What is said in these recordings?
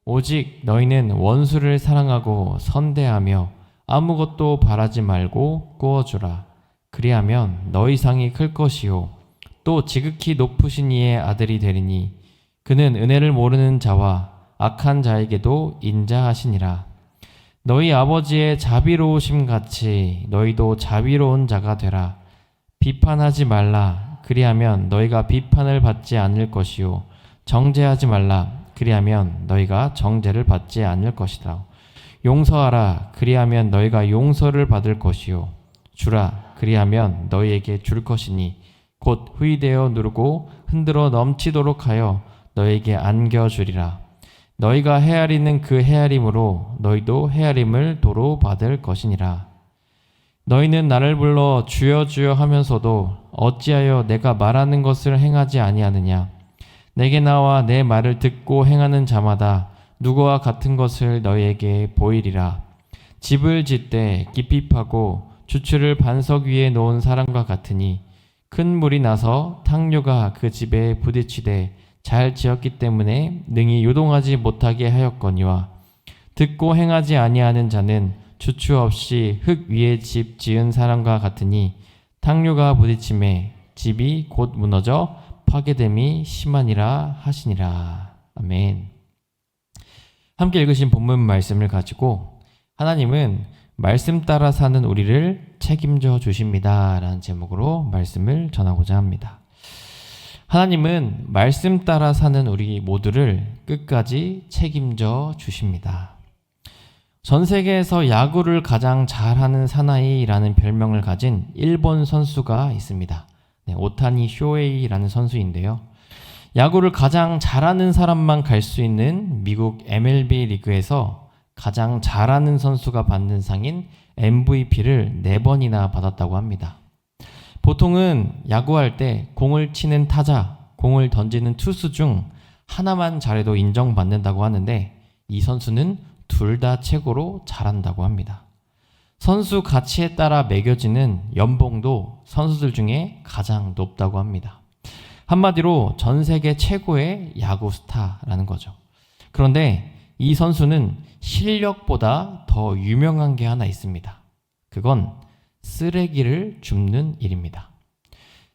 오직 너희는 원수를 사랑하고 선대하며 아무것도 바라지 말고 꾸어주라. 그리하면 너희 상이 클 것이요 또 지극히 높으신 이의 아들이 되리니 그는 은혜를 모르는 자와 악한 자에게도 인자하시니라. 너희 아버지의 자비로우심 같이 너희도 자비로운 자가 되라. 비판하지 말라. 그리하면 너희가 비판을 받지 않을 것이요 정죄하지 말라. 그리하면 너희가 정죄를 받지 않을 것이다. 용서하라. 그리하면 너희가 용서를 받을 것이요 주라. 그리하면 너희에게 줄 것이니 곧 후이되어 누르고 흔들어 넘치도록 하여 너희에게 안겨주리라. 너희가 헤아리는 그 헤아림으로 너희도 헤아림을 도로 받을 것이니라. 너희는 나를 불러 주여 주여 하면서도 어찌하여 내가 말하는 것을 행하지 아니하느냐. 내게 나와 내 말을 듣고 행하는 자마다 누구와 같은 것을 너희에게 보이리라. 집을 짓되 깊이 파고 주추를 반석 위에 놓은 사람과 같으니 큰 물이 나서 탕류가 그 집에 부딪히되 잘 지었기 때문에 능히 요동하지 못하게 하였거니와 듣고 행하지 아니하는 자는 주추 없이 흙 위에 집 지은 사람과 같으니 탕류가 부딪힘에 집이 곧 무너져 파괴됨이 심하니라 하시니라. 아멘. 함께 읽으신 본문 말씀을 가지고 하나님은 말씀 따라 사는 우리를 책임져 주십니다 라는 제목으로 말씀을 전하고자 합니다. 하나님은 말씀 따라 사는 우리 모두를 끝까지 책임져 주십니다. 전 세계에서 야구를 가장 잘하는 사나이라는 별명을 가진 일본 선수가 있습니다. 오타니 쇼헤이라는 선수인데요. 야구를 가장 잘하는 사람만 갈 수 있는 미국 MLB 리그에서 가장 잘하는 선수가 받는 상인 MVP를 4번이나 받았다고 합니다. 보통은 야구할 때 공을 치는 타자, 공을 던지는 투수 중 하나만 잘해도 인정받는다고 하는데 이 선수는 둘 다 최고로 잘한다고 합니다. 선수 가치에 따라 매겨지는 연봉도 선수들 중에 가장 높다고 합니다. 한마디로 전 세계 최고의 야구 스타라는 거죠. 그런데 이 선수는 실력보다 더 유명한 게 하나 있습니다. 그건 쓰레기를 줍는 일입니다.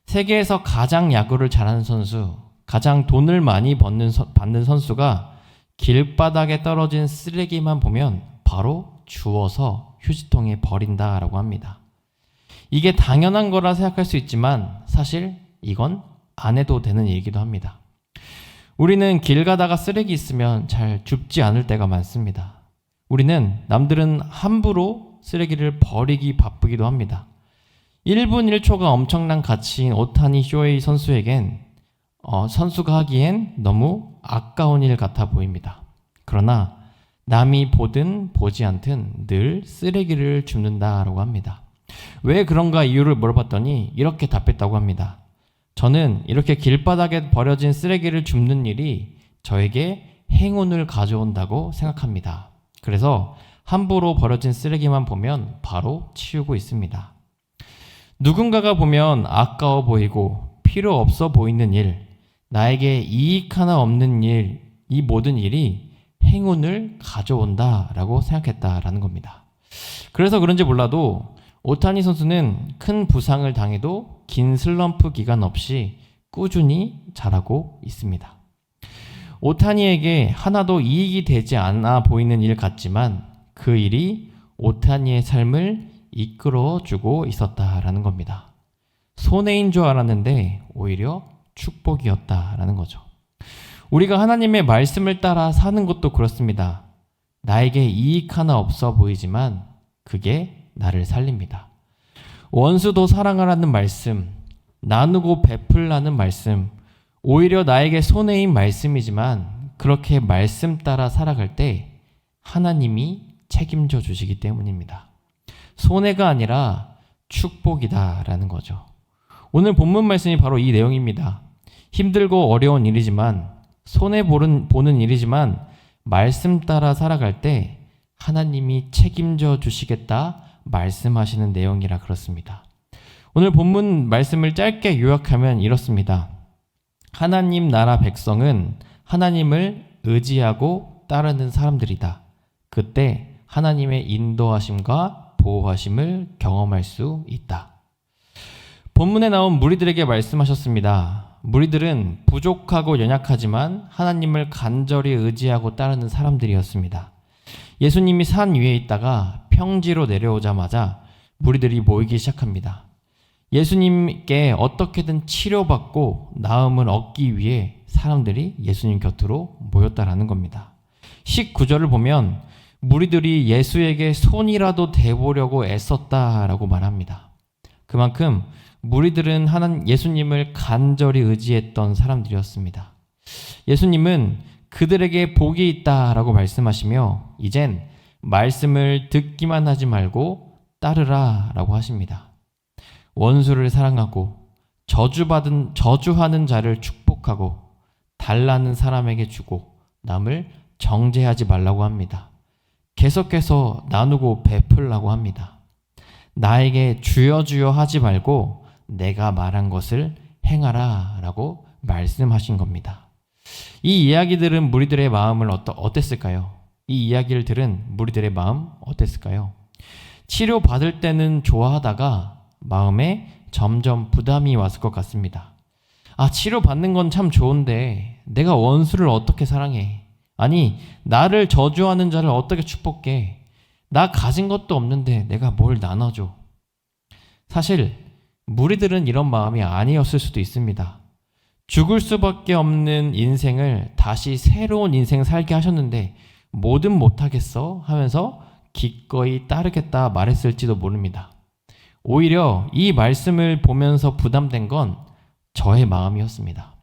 세계에서 가장 야구를 잘하는 선수, 가장 돈을 많이 받는 선수가 길바닥에 떨어진 쓰레기만 보면 바로 주워서 휴지통에 버린다라고 합니다. 이게 당연한 거라 생각할 수 있지만 사실 이건 안 해도 되는 얘기도 합니다. 우리는 길 가다가 쓰레기 있으면 잘 줍지 않을 때가 많습니다. 우리는 남들은 함부로 쓰레기를 버리기 바쁘기도 합니다. 1분 1초가 엄청난 가치인 오타니 쇼헤이 선수에겐 선수가 하기엔 너무 아까운 일 같아 보입니다. 그러나 남이 보든 보지 않든 늘 쓰레기를 줍는다라고 합니다. 왜 그런가 이유를 물어봤더니 이렇게 답했다고 합니다. 저는 이렇게 길바닥에 버려진 쓰레기를 줍는 일이 저에게 행운을 가져온다고 생각합니다. 그래서 함부로 버려진 쓰레기만 보면 바로 치우고 있습니다. 누군가가 보면 아까워 보이고 필요 없어 보이는 일, 나에게 이익 하나 없는 일, 이 모든 일이 행운을 가져온다라고 생각했다라는 겁니다. 그래서 그런지 몰라도 오타니 선수는 큰 부상을 당해도 긴 슬럼프 기간 없이 꾸준히 잘하고 있습니다. 오타니에게 하나도 이익이 되지 않아 보이는 일 같지만 그 일이 오타니의 삶을 이끌어주고 있었다라는 겁니다. 손해인 줄 알았는데 오히려 축복이었다라는 거죠. 우리가 하나님의 말씀을 따라 사는 것도 그렇습니다. 나에게 이익 하나 없어 보이지만 그게 나를 살립니다. 원수도 사랑하라는 말씀, 나누고 베풀라는 말씀, 오히려 나에게 손해인 말씀이지만 그렇게 말씀 따라 살아갈 때 하나님이 책임져 주시기 때문입니다. 손해가 아니라 축복이다라는 거죠. 오늘 본문 말씀이 바로 이 내용입니다. 힘들고 어려운 일이지만 손해보는 일이지만 말씀 따라 살아갈 때 하나님이 책임져 주시겠다 말씀하시는 내용이라 그렇습니다. 오늘 본문 말씀을 짧게 요약하면 이렇습니다. 하나님 나라 백성은 하나님을 의지하고 따르는 사람들이다. 그때 하나님의 인도하심과 보호하심을 경험할 수 있다. 본문에 나온 무리들에게 말씀하셨습니다. 무리들은 부족하고 연약하지만 하나님을 간절히 의지하고 따르는 사람들이었습니다. 예수님이 산 위에 있다가 평지로 내려오자마자 무리들이 모이기 시작합니다. 예수님께 어떻게든 치료받고 나음을 얻기 위해 사람들이 예수님 곁으로 모였다라는 겁니다. 19절을 보면 무리들이 예수에게 손이라도 대보려고 애썼다라고 말합니다. 그만큼 무리들은 예수님을 간절히 의지했던 사람들이었습니다. 예수님은 그들에게 복이 있다라고 말씀하시며 이젠 말씀을 듣기만 하지 말고 따르라라고 하십니다. 원수를 사랑하고 저주하는 자를 축복하고 달라는 사람에게 주고 남을 정죄하지 말라고 합니다. 계속해서 나누고 베풀라고 합니다. 나에게 주여 주여 하지 말고 내가 말한 것을 행하라 라고 말씀하신 겁니다. 이 이야기들은 무리들의 마음을 어땠을까요? 이 이야기를 들은 무리들의 마음 어땠을까요? 치료받을 때는 좋아하다가 마음에 점점 부담이 왔을 것 같습니다. 치료받는 건 참 좋은데 내가 원수를 어떻게 사랑해? 아니, 나를 저주하는 자를 어떻게 축복해? 나 가진 것도 없는데 내가 뭘 나눠줘? 사실 무리들은 이런 마음이 아니었을 수도 있습니다. 죽을 수밖에 없는 인생을 다시 새로운 인생 살게 하셨는데 뭐든 못하겠어 하면서 기꺼이 따르겠다 말했을지도 모릅니다. 오히려 이 말씀을 보면서 부담된 건 저의 마음이었습니다.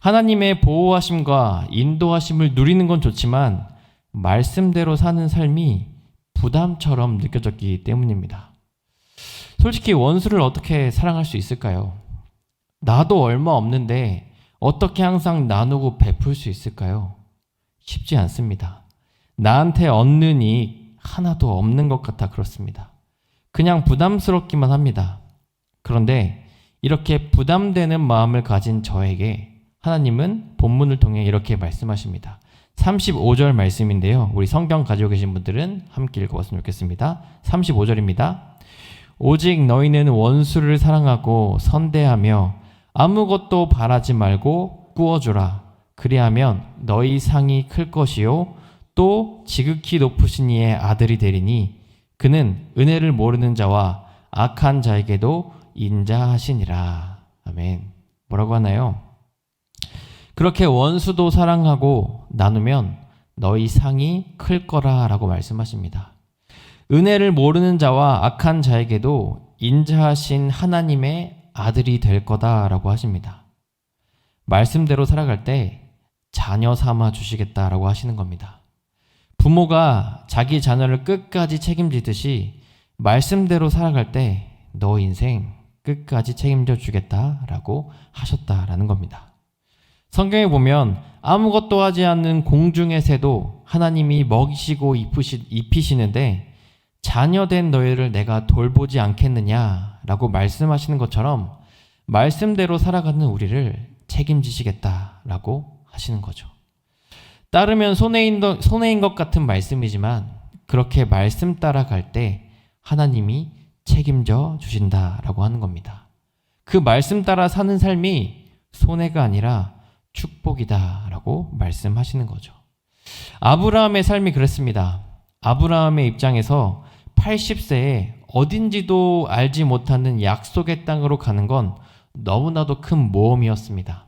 하나님의 보호하심과 인도하심을 누리는 건 좋지만 말씀대로 사는 삶이 부담처럼 느껴졌기 때문입니다. 솔직히 원수를 어떻게 사랑할 수 있을까요? 나도 얼마 없는데 어떻게 항상 나누고 베풀 수 있을까요? 쉽지 않습니다. 나한테 얻는 이익 하나도 없는 것 같아 그렇습니다. 그냥 부담스럽기만 합니다. 그런데 이렇게 부담되는 마음을 가진 저에게 하나님은 본문을 통해 이렇게 말씀하십니다. 35절 말씀인데요. 우리 성경 가지고 계신 분들은 함께 읽어봤으면 좋겠습니다. 35절입니다. 오직 너희는 원수를 사랑하고 선대하며 아무것도 바라지 말고 꾸어주라. 그리하면 너희 상이 클 것이요 또 지극히 높으신 이의 아들이 되리니 그는 은혜를 모르는 자와 악한 자에게도 인자하시니라. 아멘. 뭐라고 하나요? 그렇게 원수도 사랑하고 나누면 너희 상이 클 거라 라고 말씀하십니다. 은혜를 모르는 자와 악한 자에게도 인자하신 하나님의 아들이 될 거다라고 하십니다. 말씀대로 살아갈 때 자녀 삼아 주시겠다라고 하시는 겁니다. 부모가 자기 자녀를 끝까지 책임지듯이 말씀대로 살아갈 때 너 인생 끝까지 책임져 주겠다라고 하셨다라는 겁니다. 성경에 보면 아무것도 하지 않는 공중의 새도 하나님이 먹이시고 입히시는데 자녀된 너희를 내가 돌보지 않겠느냐라고 말씀하시는 것처럼 말씀대로 살아가는 우리를 책임지시겠다라고 하시는 거죠. 따르면 손해인 것 같은 말씀이지만 그렇게 말씀 따라갈 때 하나님이 책임져 주신다라고 하는 겁니다. 그 말씀 따라 사는 삶이 손해가 아니라 축복이다라고 말씀하시는 거죠. 아브라함의 삶이 그랬습니다. 아브라함의 입장에서 80세에 어딘지도 알지 못하는 약속의 땅으로 가는 건 너무나도 큰 모험이었습니다.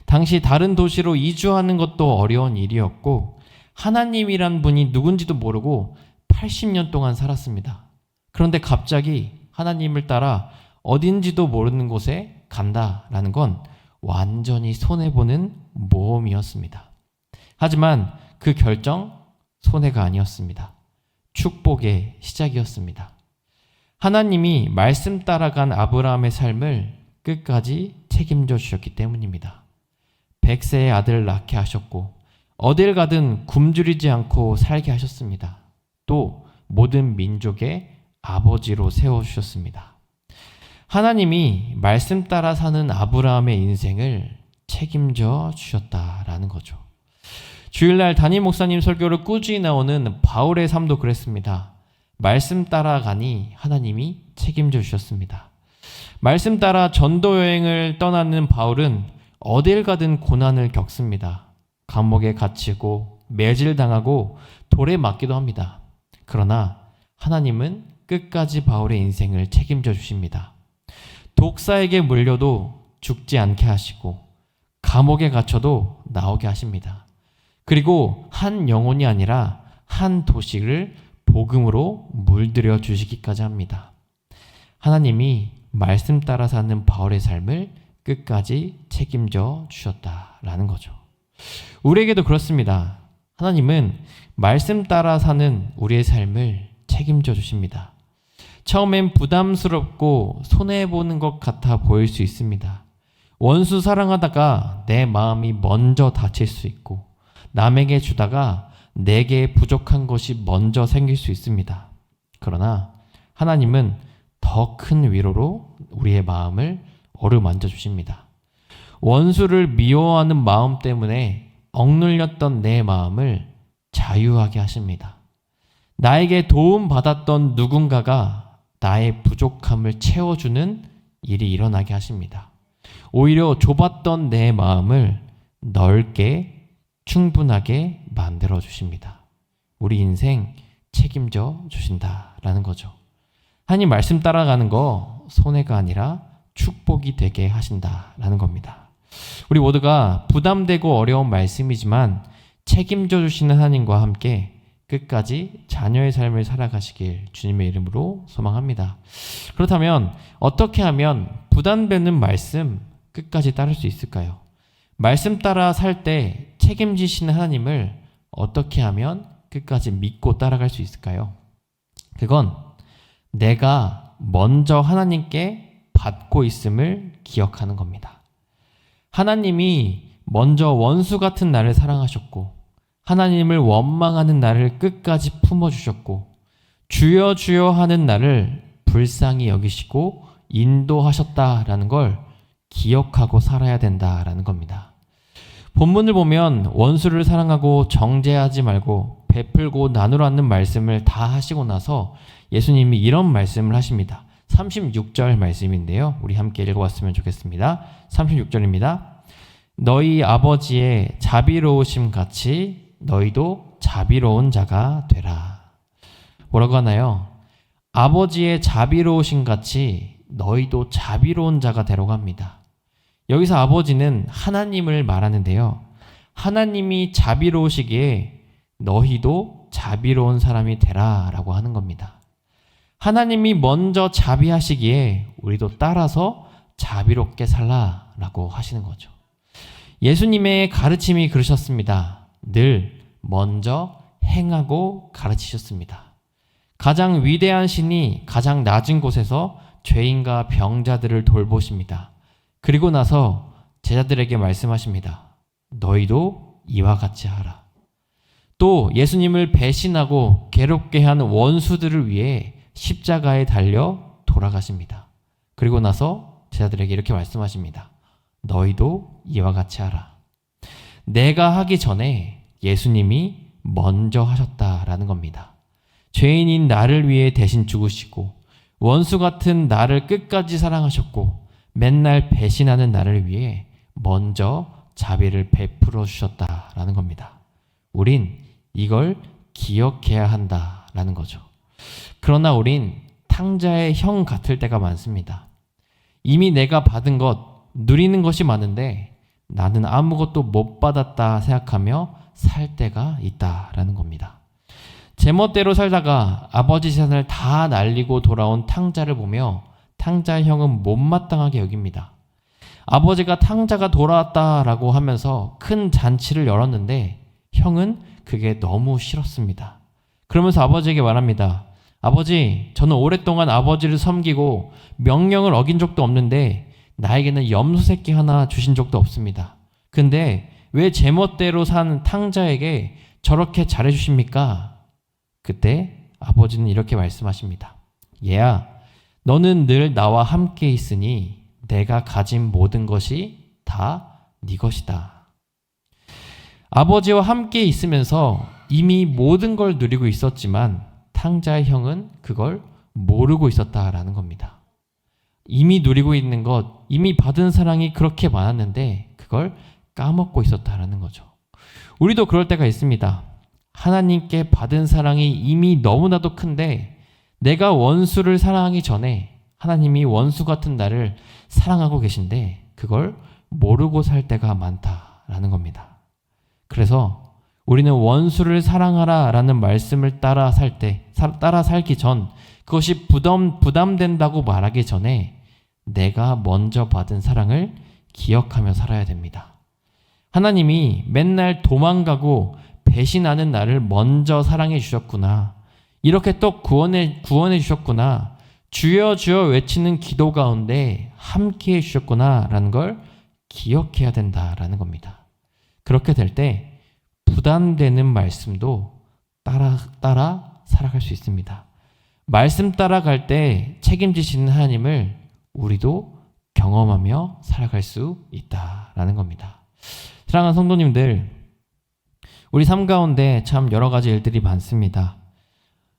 당시 다른 도시로 이주하는 것도 어려운 일이었고 하나님이란 분이 누군지도 모르고 80년 동안 살았습니다. 그런데 갑자기 하나님을 따라 어딘지도 모르는 곳에 간다라는 건 완전히 손해보는 모험이었습니다. 하지만 그 결정 손해가 아니었습니다. 축복의 시작이었습니다. 하나님이 말씀 따라간 아브라함의 삶을 끝까지 책임져 주셨기 때문입니다. 100세의 아들을 낳게 하셨고 어딜 가든 굶주리지 않고 살게 하셨습니다. 또 모든 민족의 아버지로 세워주셨습니다. 하나님이 말씀 따라 사는 아브라함의 인생을 책임져 주셨다라는 거죠. 주일날 담임 목사님 설교를 꾸준히 나오는 바울의 삶도 그랬습니다. 말씀 따라가니 하나님이 책임져 주셨습니다. 말씀 따라 전도 여행을 떠나는 바울은 어딜 가든 고난을 겪습니다. 감옥에 갇히고 매질당하고 돌에 맞기도 합니다. 그러나 하나님은 끝까지 바울의 인생을 책임져 주십니다. 독사에게 물려도 죽지 않게 하시고 감옥에 갇혀도 나오게 하십니다. 그리고 한 영혼이 아니라 한 도시를 복음으로 물들여 주시기까지 합니다. 하나님이 말씀 따라 사는 바울의 삶을 끝까지 책임져 주셨다라는 거죠. 우리에게도 그렇습니다. 하나님은 말씀 따라 사는 우리의 삶을 책임져 주십니다. 처음엔 부담스럽고 손해보는 것 같아 보일 수 있습니다. 원수 사랑하다가 내 마음이 먼저 다칠 수 있고 남에게 주다가 내게 부족한 것이 먼저 생길 수 있습니다. 그러나 하나님은 더 큰 위로로 우리의 마음을 어루만져 주십니다. 원수를 미워하는 마음 때문에 억눌렸던 내 마음을 자유하게 하십니다. 나에게 도움받았던 누군가가 나의 부족함을 채워주는 일이 일어나게 하십니다. 오히려 좁았던 내 마음을 넓게 충분하게 만들어 주십니다. 우리 인생 책임져 주신다라는 거죠. 하나님 말씀 따라가는 거 손해가 아니라 축복이 되게 하신다라는 겁니다. 우리 모두가 부담되고 어려운 말씀이지만 책임져 주시는 하나님과 함께 끝까지 자녀의 삶을 살아가시길 주님의 이름으로 소망합니다. 그렇다면 어떻게 하면 부담되는 말씀 끝까지 따를 수 있을까요? 말씀 따라 살 때 책임지시는 하나님을 어떻게 하면 끝까지 믿고 따라갈 수 있을까요? 그건 내가 먼저 하나님께 받고 있음을 기억하는 겁니다. 하나님이 먼저 원수 같은 나를 사랑하셨고 하나님을 원망하는 나를 끝까지 품어주셨고 주여 주여 하는 나를 불쌍히 여기시고 인도하셨다라는 걸 기억하고 살아야 된다라는 겁니다. 본문을 보면 원수를 사랑하고 정죄하지 말고 베풀고 나누라는 말씀을 다 하시고 나서 예수님이 이런 말씀을 하십니다. 36절 말씀인데요. 우리 함께 읽어봤으면 좋겠습니다. 36절입니다. 너희 아버지의 자비로우심 같이 너희도 자비로운 자가 되라. 뭐라고 하나요? 아버지의 자비로우심 같이 너희도 자비로운 자가 되라고 합니다. 여기서 아버지는 하나님을 말하는데요. 하나님이 자비로우시기에 너희도 자비로운 사람이 되라라고 하는 겁니다. 하나님이 먼저 자비하시기에 우리도 따라서 자비롭게 살라라고 하시는 거죠. 예수님의 가르침이 그러셨습니다. 늘 먼저 행하고 가르치셨습니다. 가장 위대한 신이 가장 낮은 곳에서 죄인과 병자들을 돌보십니다. 그리고 나서 제자들에게 말씀하십니다. 너희도 이와 같이 하라. 또 예수님을 배신하고 괴롭게 한 원수들을 위해 십자가에 달려 돌아가십니다. 그리고 나서 제자들에게 이렇게 말씀하십니다. 너희도 이와 같이 하라. 내가 하기 전에 예수님이 먼저 하셨다라는 겁니다. 죄인인 나를 위해 대신 죽으시고 원수 같은 나를 끝까지 사랑하셨고 맨날 배신하는 나를 위해 먼저 자비를 베풀어 주셨다라는 겁니다. 우린 이걸 기억해야 한다라는 거죠. 그러나 우린 탕자의 형 같을 때가 많습니다. 이미 내가 받은 것, 누리는 것이 많은데 나는 아무것도 못 받았다 생각하며 살 때가 있다라는 겁니다. 제멋대로 살다가 아버지 재산을 다 날리고 돌아온 탕자를 보며 탕자의 형은 못마땅하게 여깁니다. 아버지가 탕자가 돌아왔다라고 하면서 큰 잔치를 열었는데 형은 그게 너무 싫었습니다. 그러면서 아버지에게 말합니다. 아버지, 저는 오랫동안 아버지를 섬기고 명령을 어긴 적도 없는데 나에게는 염소 새끼 하나 주신 적도 없습니다. 근데 왜 제멋대로 산 탕자에게 저렇게 잘해주십니까? 그때 아버지는 이렇게 말씀하십니다. 얘야, 너는 늘 나와 함께 있으니 내가 가진 모든 것이 다 네 것이다. 아버지와 함께 있으면서 이미 모든 걸 누리고 있었지만 탕자의 형은 그걸 모르고 있었다라는 겁니다. 이미 누리고 있는 것, 이미 받은 사랑이 그렇게 많았는데 그걸 까먹고 있었다라는 거죠. 우리도 그럴 때가 있습니다. 하나님께 받은 사랑이 이미 너무나도 큰데 내가 원수를 사랑하기 전에 하나님이 원수 같은 나를 사랑하고 계신데 그걸 모르고 살 때가 많다라는 겁니다. 그래서 우리는 원수를 사랑하라 라는 말씀을 따라 살기 전 그것이 부담된다고 말하기 전에 내가 먼저 받은 사랑을 기억하며 살아야 됩니다. 하나님이 맨날 도망가고 배신하는 나를 먼저 사랑해 주셨구나. 이렇게 또 구원해 주셨구나. 주여 주여 외치는 기도 가운데 함께 해 주셨구나 라는 걸 기억해야 된다라는 겁니다. 그렇게 될 때 부담되는 말씀도 따라 살아갈 수 있습니다. 말씀 따라갈 때 책임지시는 하나님을 우리도 경험하며 살아갈 수 있다라는 겁니다. 사랑하는 성도님들, 우리 삶 가운데 참 여러 가지 일들이 많습니다.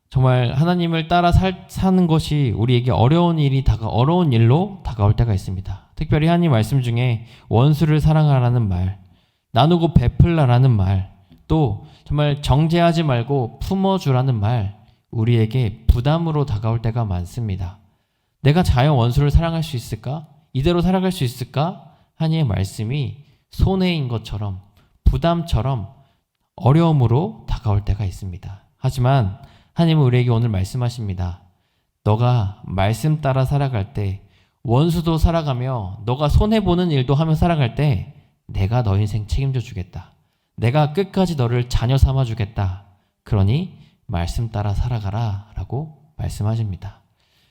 정말 하나님을 따라 사는 것이 우리에게 어려운 일로 다가올 때가 있습니다. 특별히 하나님 말씀 중에 원수를 사랑하라는 말, 나누고 베풀라라는 말, 또 정말 정죄하지 말고 품어주라는 말, 우리에게 부담으로 다가올 때가 많습니다. 내가 자연 원수를 사랑할 수 있을까? 이대로 살아갈 수 있을까? 하나님의 말씀이 손해인 것처럼, 부담처럼, 어려움으로 다가올 때가 있습니다. 하지만 하나님은 우리에게 오늘 말씀하십니다. 너가 말씀 따라 살아갈 때, 원수도 살아가며 너가 손해보는 일도 하며 살아갈 때 내가 너 인생 책임져 주겠다. 내가 끝까지 너를 자녀 삼아 주겠다. 그러니 말씀 따라 살아가라 라고 말씀하십니다.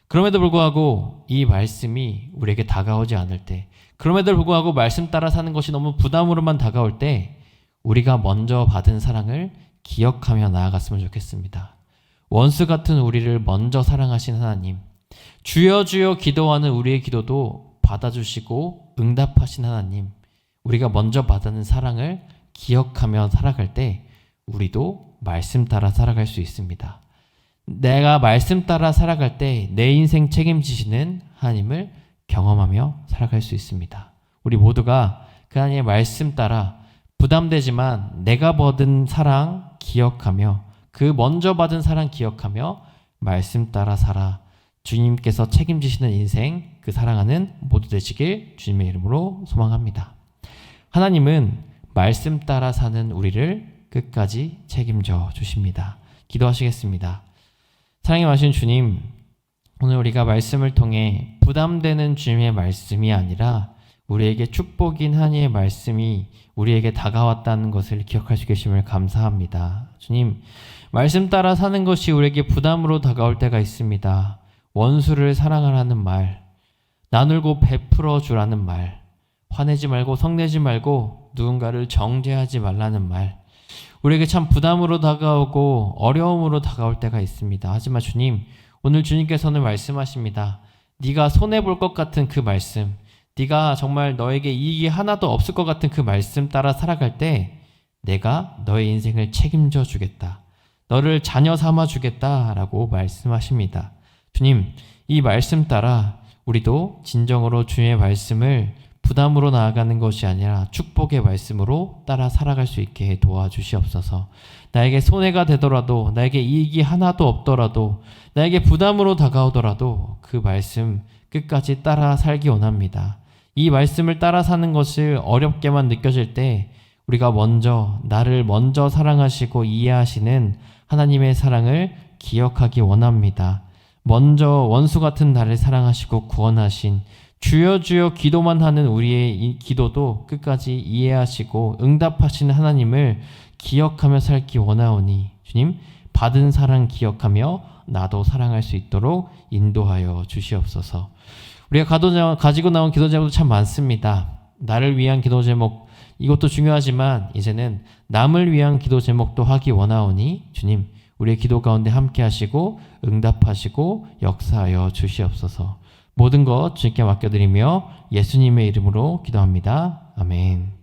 그럼에도 불구하고 이 말씀이 우리에게 다가오지 않을 때, 그럼에도 불구하고 말씀 따라 사는 것이 너무 부담으로만 다가올 때 우리가 먼저 받은 사랑을 기억하며 나아갔으면 좋겠습니다. 원수 같은 우리를 먼저 사랑하신 하나님, 주여 주여 기도하는 우리의 기도도 받아주시고 응답하신 하나님, 우리가 먼저 받는 사랑을 기억하며 살아갈 때 우리도 말씀 따라 살아갈 수 있습니다. 내가 말씀 따라 살아갈 때 내 인생 책임지시는 하나님을 경험하며 살아갈 수 있습니다. 우리 모두가 그 하나님의 말씀 따라 부담되지만 내가 받은 사랑 기억하며 그 먼저 받은 사랑 기억하며 말씀 따라 살아 주님께서 책임지시는 인생 그 사랑하는 모두 되시길 주님의 이름으로 소망합니다. 하나님은 말씀 따라 사는 우리를 끝까지 책임져 주십니다. 기도하시겠습니다. 사랑에 마신 주님, 오늘 우리가 말씀을 통해 부담되는 주님의 말씀이 아니라 우리에게 축복인 하나님의 말씀이 우리에게 다가왔다는 것을 기억할 수 계심을 감사합니다. 주님, 말씀 따라 사는 것이 우리에게 부담으로 다가올 때가 있습니다. 원수를 사랑하라는 말, 나누고 베풀어 주라는 말, 화내지 말고 성내지 말고 누군가를 정죄하지 말라는 말, 우리에게 참 부담으로 다가오고 어려움으로 다가올 때가 있습니다. 하지만 주님, 오늘 주님께서는 말씀하십니다. 네가 손해볼 것 같은 그 말씀, 네가 정말 너에게 이익이 하나도 없을 것 같은 그 말씀 따라 살아갈 때 내가 너의 인생을 책임져 주겠다. 너를 자녀 삼아 주겠다라고 말씀하십니다. 주님, 이 말씀 따라 우리도 진정으로 주님의 말씀을 부담으로 나아가는 것이 아니라 축복의 말씀으로 따라 살아갈 수 있게 도와주시옵소서. 나에게 손해가 되더라도, 나에게 이익이 하나도 없더라도, 나에게 부담으로 다가오더라도 그 말씀 끝까지 따라 살기 원합니다. 이 말씀을 따라 사는 것을 어렵게만 느껴질 때 우리가 나를 먼저 사랑하시고 이해하시는 하나님의 사랑을 기억하기 원합니다. 먼저 원수 같은 나를 사랑하시고 구원하신 주여 주여 기도만 하는 우리의 이 기도도 끝까지 이해하시고 응답하시는 하나님을 기억하며 살기 원하오니 주님, 받은 사랑 기억하며 나도 사랑할 수 있도록 인도하여 주시옵소서. 우리가 가지고 나온 기도 제목도 참 많습니다. 나를 위한 기도 제목, 이것도 중요하지만 이제는 남을 위한 기도 제목도 하기 원하오니 주님, 우리의 기도 가운데 함께 하시고 응답하시고 역사하여 주시옵소서. 모든 것 주님께 맡겨드리며 예수님의 이름으로 기도합니다. 아멘.